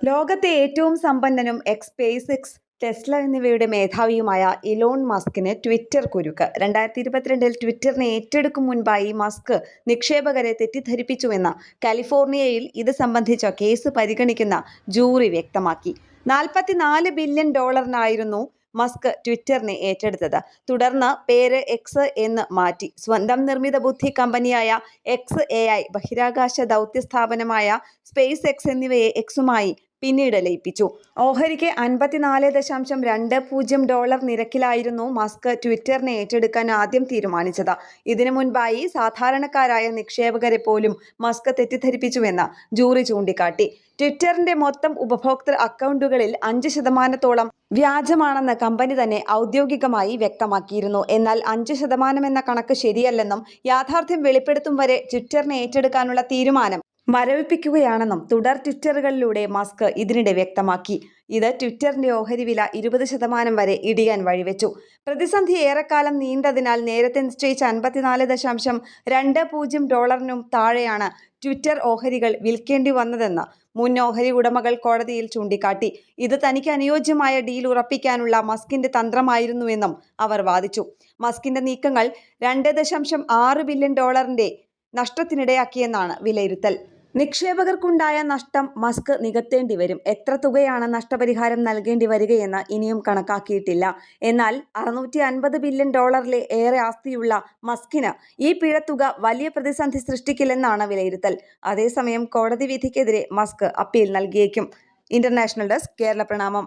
ലോകത്തെ ഏറ്റവും സമ്പന്നനും space X, Tesla എന്നിവയുടെ മേധാവിയുമായ ഇലോൺ മസ്കിന് ട്വിറ്റർ കുരുക്ക്. 2022 ട്വിറ്ററിനെ ഏറ്റെടുക്കും മുൻപായി മസ്ക് നിക്ഷേപകരെ തെറ്റിദ്ധരിപ്പിച്ചുവെന്ന് കാലിഫോർണിയയിൽ ഇത് സംബന്ധിച്ച കേസ് പരിഗണിക്കുന്ന ജൂറി വ്യക്തമാക്കി. $44 ബില്യൺ മസ്ക് ട്വിറ്ററിനെ ഏറ്റെടുത്തത്. തുടർന്ന് പേര് എക്സ് എന്ന് മാറ്റി. സ്വന്തം നിർമ്മിത ബുദ്ധി കമ്പനിയായ എക്സ് AI, ബഹിരാകാശ ദൗത്യ സ്ഥാപനമായ സ്പേസ് എക്സ് എന്നിവയെ എക്സുമായി പിന്നീട് ലയിപ്പിച്ചു. ഓഹരിക്ക് $54.20 നിരക്കിലായിരുന്നു മസ്ക് ട്വിറ്ററിനെ ഏറ്റെടുക്കാൻ ആദ്യം തീരുമാനിച്ചത്. ഇതിനു മുൻപായി സാധാരണക്കാരായ നിക്ഷേപകരെ പോലും മസ്ക് തെറ്റിദ്ധരിപ്പിച്ചുവെന്ന് ജൂറി ചൂണ്ടിക്കാട്ടി. ട്വിറ്ററിന്റെ മൊത്തം ഉപഭോക്തൃ അക്കൗണ്ടുകളിൽ 5% വ്യാജമാണെന്ന് കമ്പനി തന്നെ ഔദ്യോഗികമായി വ്യക്തമാക്കിയിരുന്നു. എന്നാൽ 5% എന്ന കണക്ക് ശരിയല്ലെന്നും യാഥാർത്ഥ്യം വെളിപ്പെടുത്തും വരെ ട്വിറ്ററിനെ ഏറ്റെടുക്കാനുള്ള തീരുമാനം മരവിപ്പിക്കുകയാണെന്നും തുടർ ട്വിറ്ററുകളിലൂടെ മസ്ക് ഇതിനിടെ വ്യക്തമാക്കി. ഇത് ട്വിറ്ററിന്റെ ഓഹരി വില 20% വരെ ഇടിയാൻ വഴിവെച്ചു. പ്രതിസന്ധി ഏറെക്കാലം നീണ്ടതിനാൽ നേരത്തെ നിശ്ചയിച്ച $54.20 താഴെയാണ് ട്വിറ്റർ ഓഹരികൾ വിൽക്കേണ്ടി വന്നതെന്ന് മുൻ ഓഹരി ഉടമകൾ കോടതിയിൽ ചൂണ്ടിക്കാട്ടി. ഇത് തനിക്ക് അനുയോജ്യമായ ഡീൽ ഉറപ്പിക്കാനുള്ള മസ്കിന്റെ തന്ത്രമായിരുന്നുവെന്നും അവർ വാദിച്ചു. മസ്കിന്റെ നീക്കങ്ങൾ $2.6 ബില്യൺ നഷ്ടത്തിനിടയാക്കിയെന്നാണ് വിലയിരുത്തൽ. നിക്ഷേപകർക്കുണ്ടായ നഷ്ടം മസ്ക് നികത്തേണ്ടി വരും. എത്ര തുകയാണ് നഷ്ടപരിഹാരം നൽകേണ്ടി വരികയെന്ന് ഇനിയും കണക്കാക്കിയിട്ടില്ല. എന്നാൽ $650 ബില്യൺ ഏറെ ആസ്തിയുള്ള മസ്കിന് ഈ പിഴത്തുക വലിയ പ്രതിസന്ധി സൃഷ്ടിക്കില്ലെന്നാണ് വിലയിരുത്തൽ. അതേസമയം കോടതി വിധിക്കെതിരെ മസ്ക് അപ്പീൽ നൽകിയേക്കും. ഇന്റർനാഷണൽ ഡെസ്ക്, കേരള പ്രണാമം.